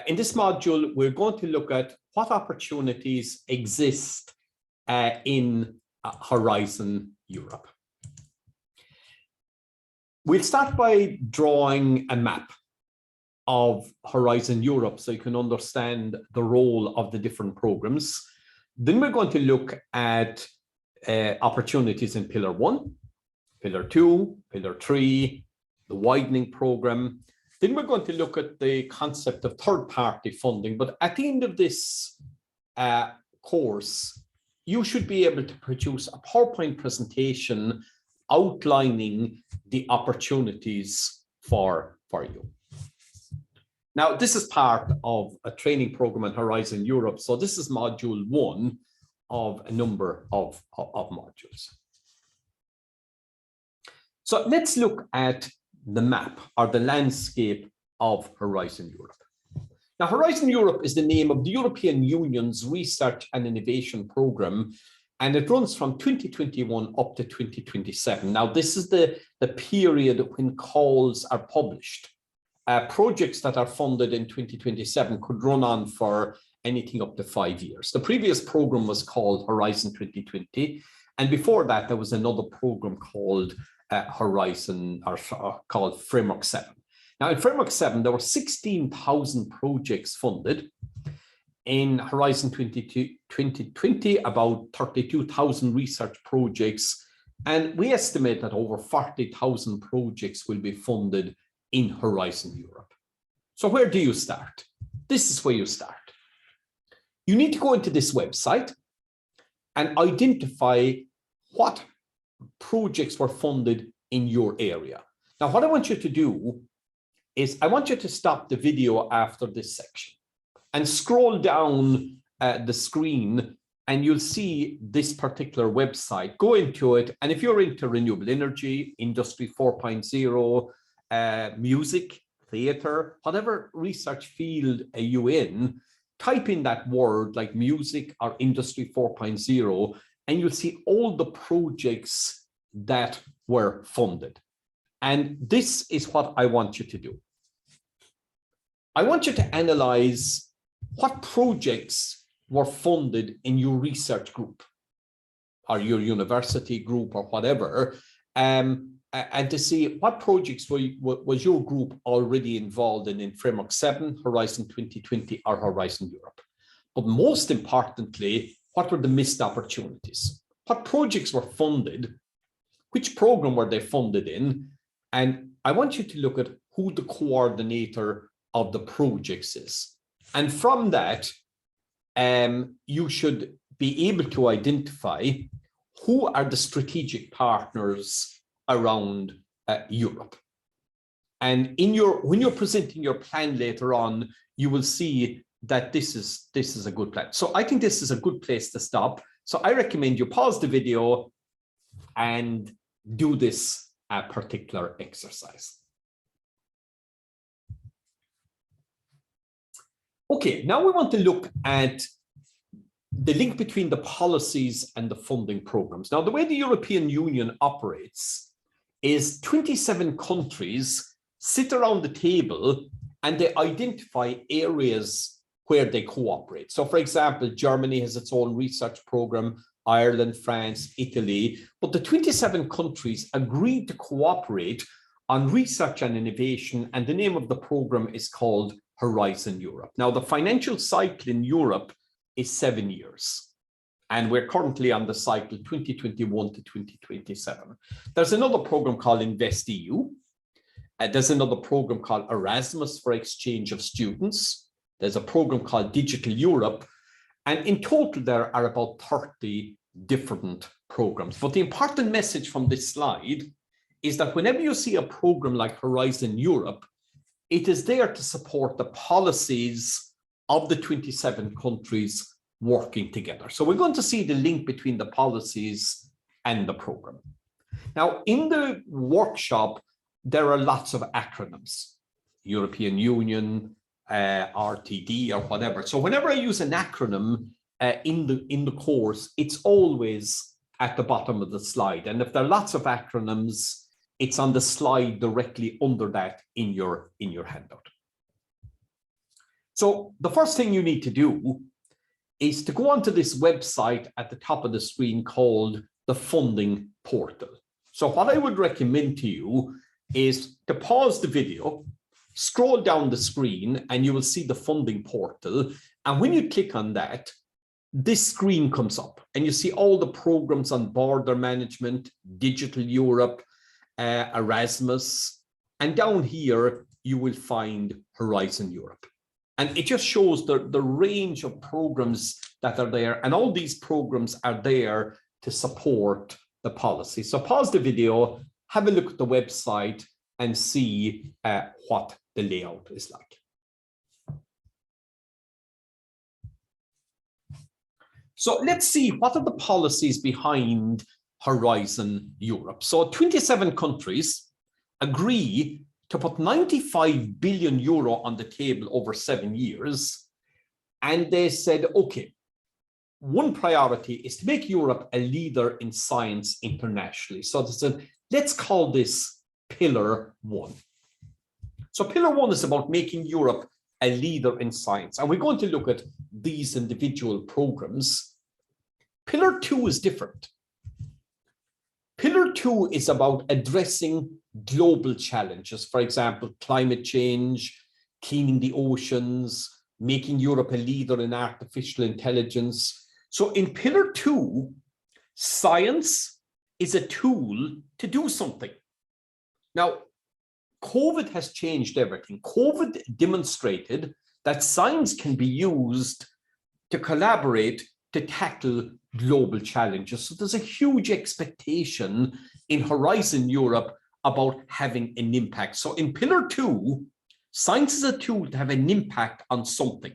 In this module, we're going to look at what opportunities exist in Horizon Europe. We'll start by drawing a map of Horizon Europe so you can understand the role of the different programs. Then we're going to look at opportunities in Pillar 1, Pillar 2, Pillar 3, the widening program. Then we're going to look at the concept of third-party funding. But at the end of this course, you should be able to produce a PowerPoint presentation outlining the opportunities for you. Now, this is part of a training program in Horizon Europe. So this is module 1 of a number of modules. So let's look at the map or the landscape of Horizon Europe. Now, Horizon Europe is the name of the European Union's research and innovation program, and it runs from 2021 up to 2027. Now, this is the period when calls are published. Projects that are funded in 2027 could run on for anything up to 5 years. The previous program was called Horizon 2020, and before that, there was another program called Horizon, or called Framework 7. Now, in Framework 7, there were 16,000 projects funded. In Horizon 2020, about 32,000 research projects, and we estimate that over 40,000 projects will be funded in Horizon Europe. So where do you start? This is where you start. You need to go into this website and identify what projects were funded in your area. Now, what I want you to do is I want you to stop the video after this section and scroll down the screen, and you'll see this particular website. Go into it, and if you're into renewable energy, Industry 4.0, music, theater, whatever research field you in, type in that word like music or Industry 4.0, and you'll see all the projects that were funded. And this is what I want you to do. I want you to analyze what projects were funded in your research group or your university group or whatever, and to see what projects was your group already involved in Framework 7, Horizon 2020, or Horizon Europe. But most importantly, what were the missed opportunities? What projects were funded? Which program were they funded in? And I want you to look at who the coordinator of the projects is. And from that, you should be able to identify who are the strategic partners around Europe. And when you're presenting your plan later on, you will see that this is a good plan. So I think this is a good place to stop. So I recommend you pause the video and do this particular exercise. Okay, now we want to look at the link between the policies and the funding programs. Now, the way the European Union operates is 27 countries sit around the table and they identify areas where they cooperate. So, for example, Germany has its own research program, Ireland, France, Italy, but the 27 countries agreed to cooperate on research and innovation, and the name of the program is called Horizon Europe. Now, the financial cycle in Europe is 7 years, and we're currently on the cycle 2021 to 2027. There's another program called InvestEU. There's another program called Erasmus for exchange of students. There's a program called Digital Europe, and in total there are about 30 different programs. But the important message from this slide is that whenever you see a program like Horizon Europe, it is there to support the policies of the 27 countries working together. So we're going to see the link between the policies and the program. Now, in the workshop, there are lots of acronyms, European Union, RTD, or whatever. So whenever I use an acronym in the course, it's always at the bottom of the slide. And if there are lots of acronyms, it's on the slide directly under that in your handout. So the first thing you need to do is to go onto this website at the top of the screen called the funding portal. So what I would recommend to you is to pause the video, scroll down the screen, and you will see the funding portal. And when you click on that, this screen comes up and you see all the programs on border management, Digital Europe, Erasmus, and down here you will find Horizon Europe. And it just shows the range of programs that are there, and all these programs are there to support the policy. So pause the video, have a look at the website, and see what the layout is like. So let's see, what are the policies behind Horizon Europe? So 27 countries agree to put 95 billion euro on the table over 7 years. And they said, okay, one priority is to make Europe a leader in science internationally. So they said, let's call this Pillar 1. So Pillar 1 is about making Europe a leader in science. And we're going to look at these individual programs. Pillar 2 is different. Pillar 2 is about addressing global challenges. For example, climate change, cleaning the oceans, making Europe a leader in artificial intelligence. So in Pillar 2, science is a tool to do something. Now, COVID has changed everything. COVID demonstrated that science can be used to collaborate to tackle global challenges. So there's a huge expectation in Horizon Europe about having an impact. So in Pillar 2, science is a tool to have an impact on something.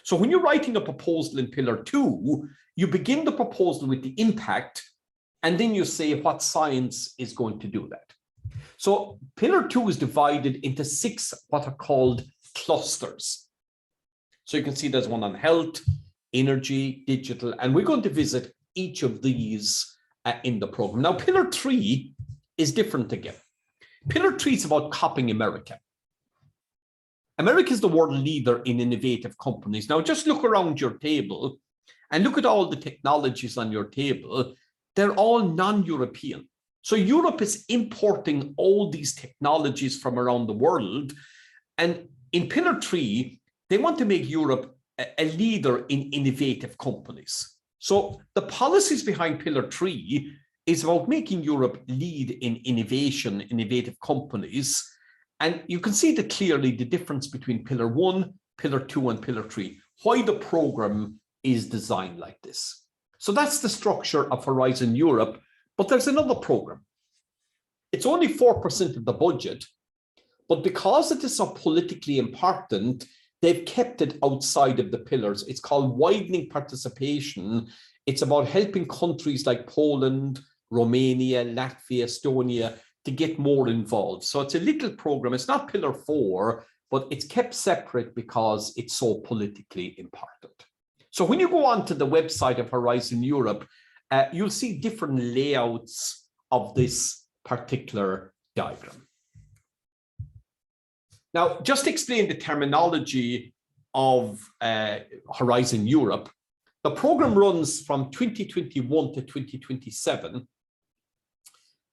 So when you're writing a proposal in Pillar 2, you begin the proposal with the impact, and then you say what science is going to do that. So Pillar 2 is divided into 6 what are called clusters. So you can see there's one on health, energy, digital, and we're going to visit each of these in the program. Now, Pillar 3 is different again. Pillar 3 is about copying America. America is the world leader in innovative companies. Now, just look around your table and look at all the technologies on your table. They're all non-European. So Europe is importing all these technologies from around the world. And in Pillar 3, they want to make Europe a leader in innovative companies. So the policies behind Pillar 3 is about making Europe lead in innovation, innovative companies. And you can see clearly the difference between Pillar 1, Pillar 2, and Pillar 3, why the program is designed like this. So that's the structure of Horizon Europe, but there's another program. It's only 4% of the budget, but because it is so politically important, they've kept it outside of the pillars. It's called widening participation. It's about helping countries like Poland, Romania, Latvia, Estonia to get more involved. So it's a little program. It's not Pillar 4, but it's kept separate because it's so politically important. So when you go onto the website of Horizon Europe, you'll see different layouts of this particular diagram. Now, just to explain the terminology of Horizon Europe, the program runs from 2021 to 2027.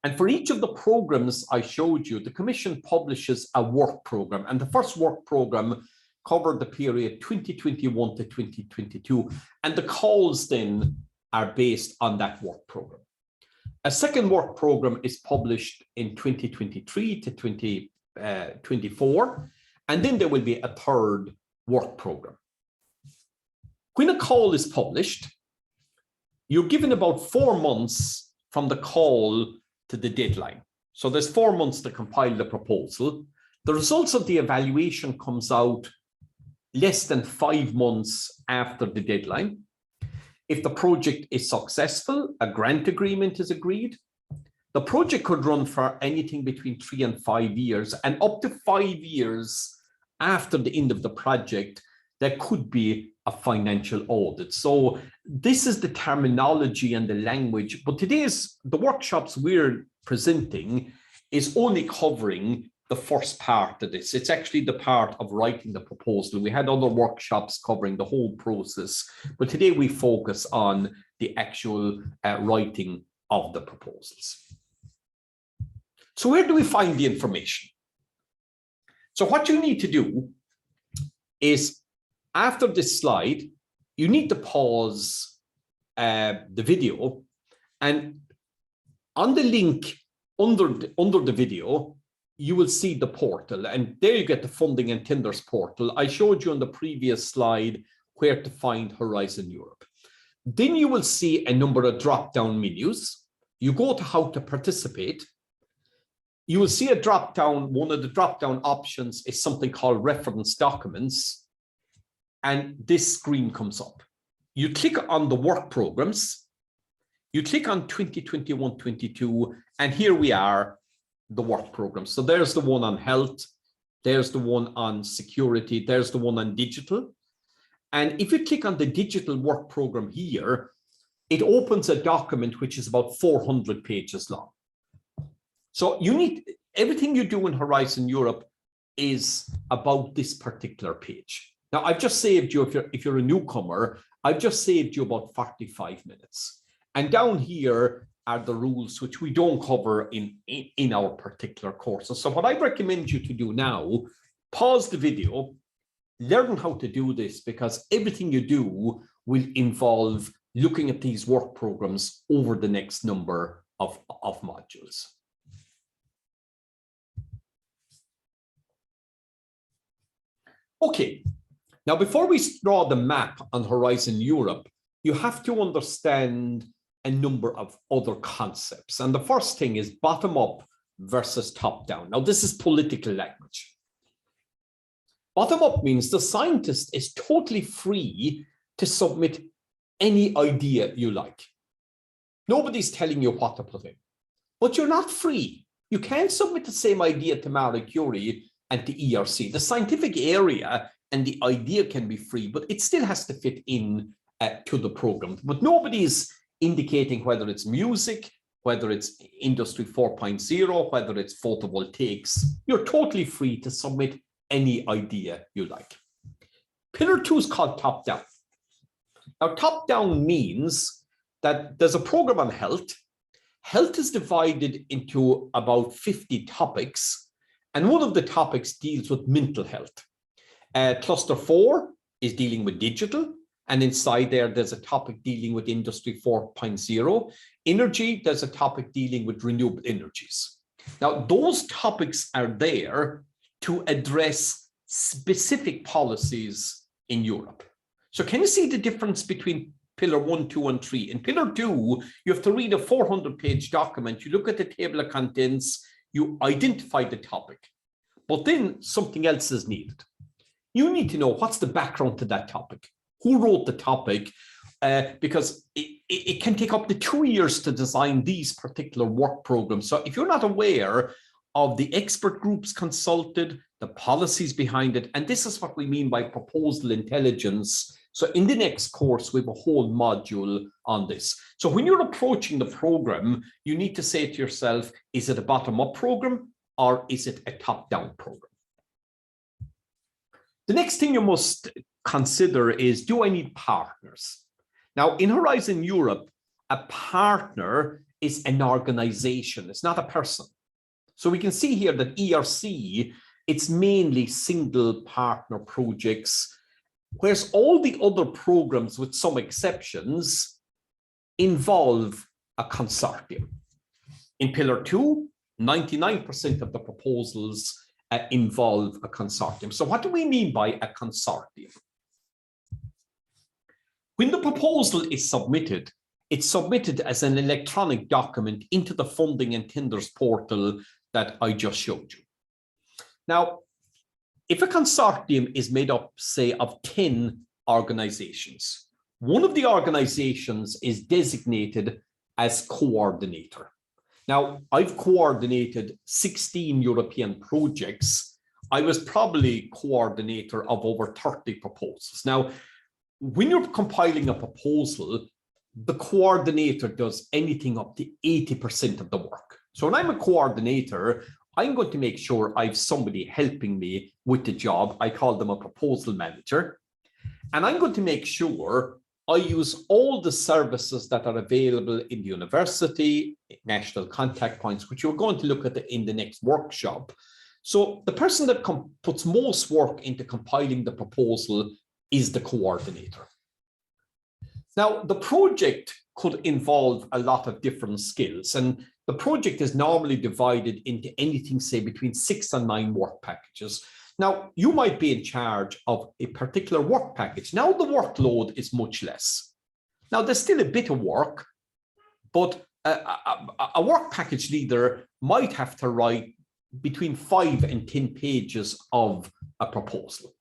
And for each of the programs I showed you, the Commission publishes a work program. And the first work program covered the period 2021 to 2022. And the calls then are based on that work program. A second work program is published in 2023 to 2024. And then there will be a third work program. When a call is published, you're given about 4 months from the call to the deadline. So there's 4 months to compile the proposal. The results of the evaluation comes out less than 5 months after the deadline. If the project is successful, a grant agreement is agreed. The project could run for anything between 3 and 5 years, and up to 5 years after the end of the project, there could be a financial audit. So this is the terminology and the language, but the workshops we're presenting is only covering the first part of this. It's actually the part of writing the proposal. We had other workshops covering the whole process, but today we focus on the actual writing of the proposals. So where do we find the information? So what you need to do is, after this slide, you need to pause the video, and on the link under the video, you will see the portal, and there you get the funding and tenders portal. I showed you on the previous slide where to find Horizon Europe. Then you will see a number of drop-down menus. You go to how to participate. You will see a drop-down, one of the drop-down options is something called reference documents, and this screen comes up. You click on the work programs, you click on 2021-22, and here we are, the work programs. So there's the one on health, there's the one on security, there's the one on digital. And if you click on the digital work program here, it opens a document which is about 400 pages long. So you need, everything you do in Horizon Europe is about this particular page. Now, I've just saved you, if you're a newcomer, I've just saved you about 45 minutes. And down here are the rules which we don't cover in our particular courses. So what I recommend you to do now, pause the video, learn how to do this, because everything you do will involve looking at these work programs over the next number of modules. Okay, now before we draw the map on Horizon Europe, you have to understand a number of other concepts. And the first thing is bottom up versus top down. Now, this is political language. Bottom up means the scientist is totally free to submit any idea you like. Nobody's telling you what to put in, but you're not free. You can't submit the same idea to Marie Curie and to ERC. The scientific area and the idea can be free, but it still has to fit in to the program. But nobody's indicating whether it's music, whether it's Industry 4.0, whether it's photovoltaics. You're totally free to submit any idea you like. Pillar 2 is called top down. Now, top down means that there's a program on health. Health is divided into about 50 topics, and one of the topics deals with mental health. Cluster 4 is dealing with digital, and inside there's a topic dealing with Industry 4.0. Energy, there's a topic dealing with renewable energies. Now, those topics are there to address specific policies in Europe. So can you see the difference between Pillar 1, 2, and 3? In Pillar 2, you have to read a 400-page document. You look at the table of contents, you identify the topic, but then something else is needed. You need to know what's the background to that topic. Who wrote the topic? Because it can take up to 2 years to design these particular work programs. So if you're not aware of the expert groups consulted, the policies behind it, and this is what we mean by proposal intelligence. So in the next course, we have a whole module on this. So when you're approaching the program, you need to say to yourself, is it a bottom-up program or is it a top-down program? The next thing you must consider is, do I need partners? Now, in Horizon Europe, a partner is an organization. It's not a person. So we can see here that ERC, it's mainly single partner projects, whereas all the other programs, with some exceptions, involve a consortium. In Pillar 2, 99% of the proposals involve a consortium. So what do we mean by a consortium? When the proposal is submitted, it's submitted as an electronic document into the funding and tenders portal that I just showed you. Now, if a consortium is made up, say, of 10 organizations, one of the organizations is designated as coordinator. Now, I've coordinated 16 European projects. I was probably coordinator of over 30 proposals. Now, when you're compiling a proposal, the coordinator does anything up to 80% of the work. So when I'm a coordinator, I'm going to make sure I've somebody helping me with the job. I call them a proposal manager. And I'm going to make sure I use all the services that are available in the university, national contact points, which you're going to look at in the next workshop. So the person that puts most work into compiling the proposal is the coordinator. Now, the project could involve a lot of different skills, and the project is normally divided into anything, say, between 6 and 9 work packages. Now, you might be in charge of a particular work package. Now, the workload is much less. Now, there's still a bit of work, but a work package leader might have to write between 5 and 10 pages of a proposal.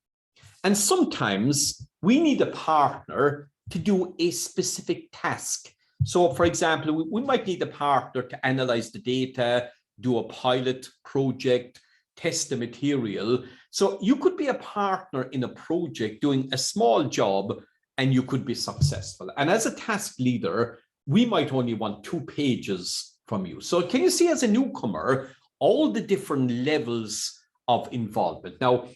And sometimes we need a partner to do a specific task. So, for example, we might need a partner to analyze the data, do a pilot project, test the material. So you could be a partner in a project doing a small job and you could be successful. And as a task leader, we might only want 2 pages from you. So can you see, as a newcomer, all the different levels of involvement? Now,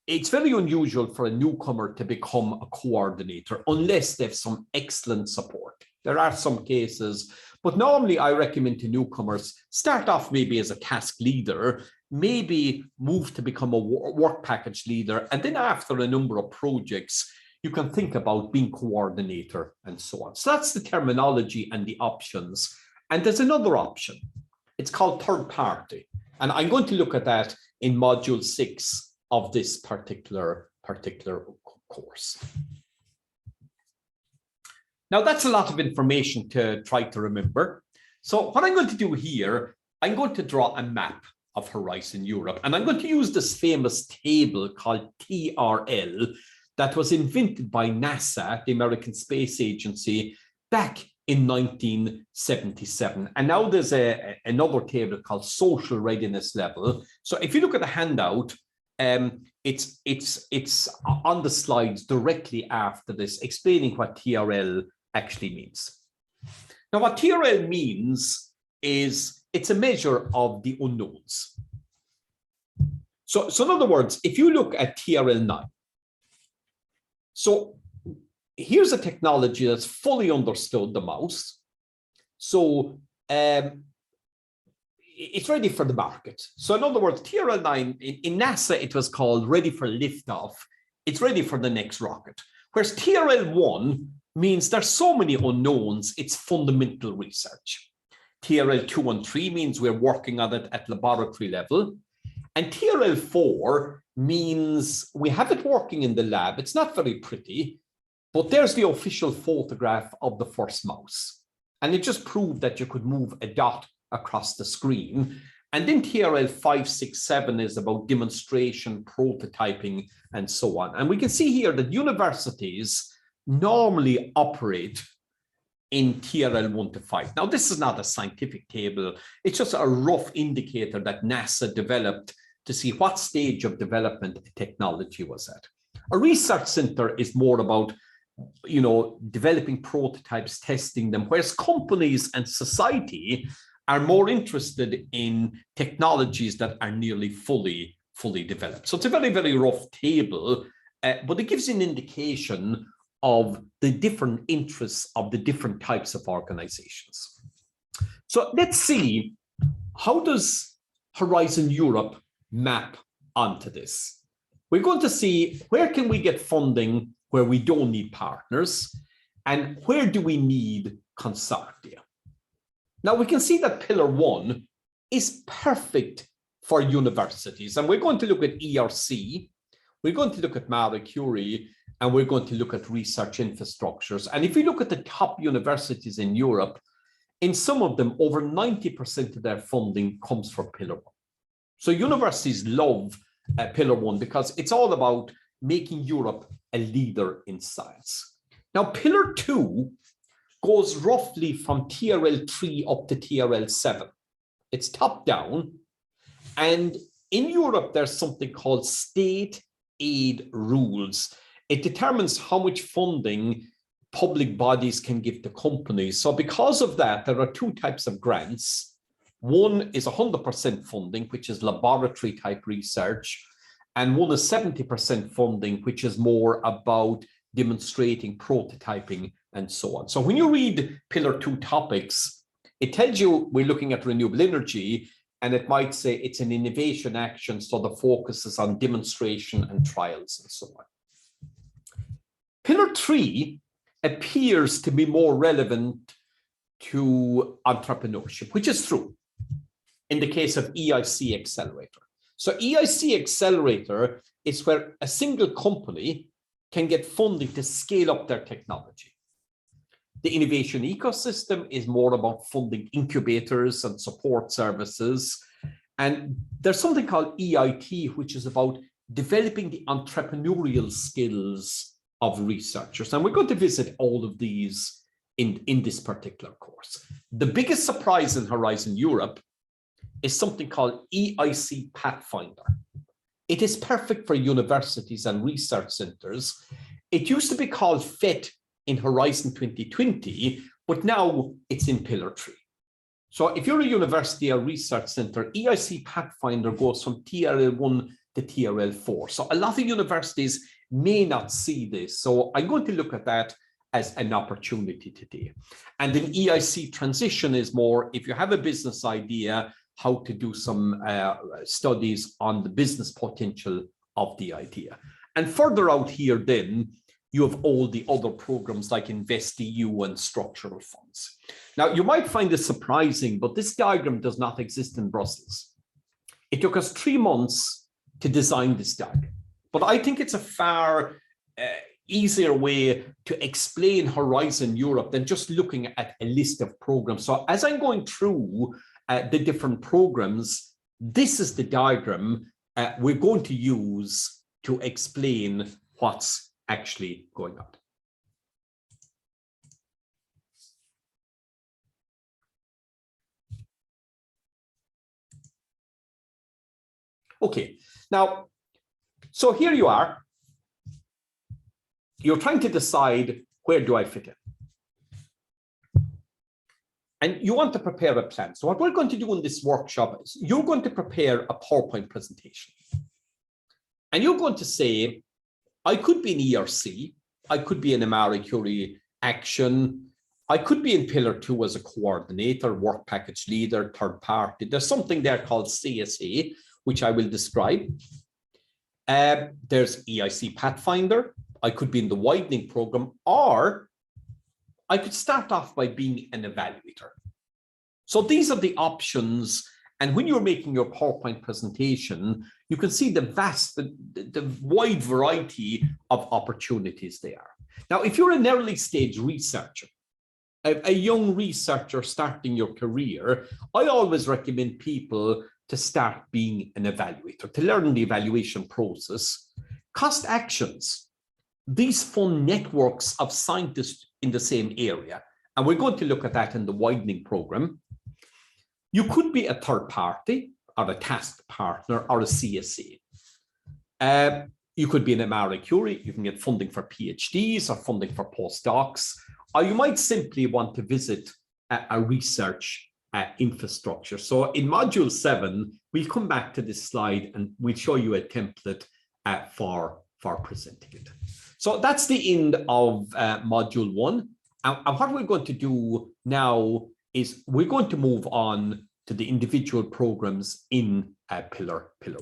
it's very unusual for a newcomer to become a coordinator unless they have some excellent support. There are some cases, but normally I recommend to newcomers, start off maybe as a task leader, maybe move to become a work package leader, and then after a number of projects, you can think about being coordinator and so on. So that's the terminology and the options. And there's another option. It's called third party. And I'm going to look at that in module 6 of this particular course. Now, that's a lot of information to try to remember. So what I'm going to do here, I'm going to draw a map of Horizon Europe. And I'm going to use this famous table called TRL that was invented by NASA, the American Space Agency, back in 1977. And now there's another table called social readiness level. So if you look at the handout, it's on the slides directly after this, explaining what TRL actually means. Now, what TRL means is it's a measure of the unknowns. So in other words, if you look at TRL 9, so here's a technology that's fully understood, the mouse. So it's ready for the market. So in other words, TRL 9, in NASA, it was called ready for liftoff. It's ready for the next rocket. Whereas TRL 1 means there's so many unknowns, it's fundamental research. TRL 2 and 3 means we're working on it at laboratory level. And TRL 4 means we have it working in the lab. It's not very pretty, but there's the official photograph of the first mouse. And it just proved that you could move a dot across the screen. And then TRL 5, 6, 7 is about demonstration, prototyping, and so on. And we can see here that universities normally operate in TRL 1 to 5. Now, this is not a scientific table. It's just a rough indicator that NASA developed to see what stage of development a technology was at. A research center is more about, you know, developing prototypes, testing them, whereas companies and society are more interested in technologies that are nearly fully developed. So it's a very, very rough table, but it gives you an indication of the different interests of the different types of organizations. So let's see, how does Horizon Europe map onto this? We're going to see where can we get funding where we don't need partners, and where do we need consortia? Now, we can see that Pillar 1 is perfect for universities, and we're going to look at ERC, we're going to look at Marie Curie, and we're going to look at research infrastructures. And if you look at the top universities in Europe, in some of them, over 90% of their funding comes from Pillar 1. So universities love Pillar 1 because it's all about making Europe a leader in science. Now, Pillar 2 goes roughly from TRL 3 up to TRL 7. It's top down. And in Europe, there's something called state aid rules. It determines how much funding public bodies can give to companies. So because of that, there are 2 types of grants. One is 100% funding, which is laboratory type research, and one is 70% funding, which is more about demonstrating, prototyping, and so on. So when you read Pillar 2 topics, it tells you we're looking at renewable energy, and it might say it's an innovation action, so the focus is on demonstration and trials and so on. Pillar 3 appears to be more relevant to entrepreneurship, which is true in the case of EIC Accelerator. So EIC Accelerator is where a single company can get funding to scale up their technology. The innovation ecosystem is more about funding incubators and support services. And there's something called EIT, which is about developing the entrepreneurial skills of researchers. And we're going to visit all of these in this particular course. The biggest surprise in Horizon Europe is something called EIC Pathfinder. It is perfect for universities and research centers. It used to be called FET in Horizon 2020, but now it's in Pillar 3. So if you're a university or research center, EIC Pathfinder goes from TRL1 to TRL4. So a lot of universities may not see this. So I'm going to look at that as an opportunity today. And then EIC transition is more, if you have a business idea, how to do some studies on the business potential of the idea. And further out here then, you have all the other programs like InvestEU and structural funds. Now, you might find this surprising, but this diagram does not exist in Brussels. It took us 3 months to design this diagram, but I think it's a far easier way to explain Horizon Europe than just looking at a list of programs. So as I'm going through the different programs, this is the diagram we're going to use to explain what's actually going on. Okay, now, so here you are. You're trying to decide, where do I fit in? And you want to prepare a plan. So what we're going to do in this workshop is you're going to prepare a PowerPoint presentation. And you're going to say, I could be an ERC, I could be an Marie Curie action, I could be in Pillar 2 as a coordinator, work package leader, third party. There's something there called CSA, which I will describe. There's EIC Pathfinder. I could be in the widening program, or I could start off by being an evaluator. So these are the options. And when you're making your PowerPoint presentation, you can see the wide variety of opportunities there. Now, if you're an early stage researcher, a young researcher starting your career, I always recommend people to start being an evaluator, to learn the evaluation process. Cost actions. These fund networks of scientists in the same area. And we're going to look at that in the widening program. You could be a third party or a task partner or a CSA. You could be an Marie Curie. You can get funding for PhDs or funding for postdocs, or you might simply want to visit a research infrastructure. So in module 7, we'll come back to this slide and we'll show you a template for presenting it. So that's the end of module 1. And what we're going to do now is we're going to move on to the individual programs in Pillar 1.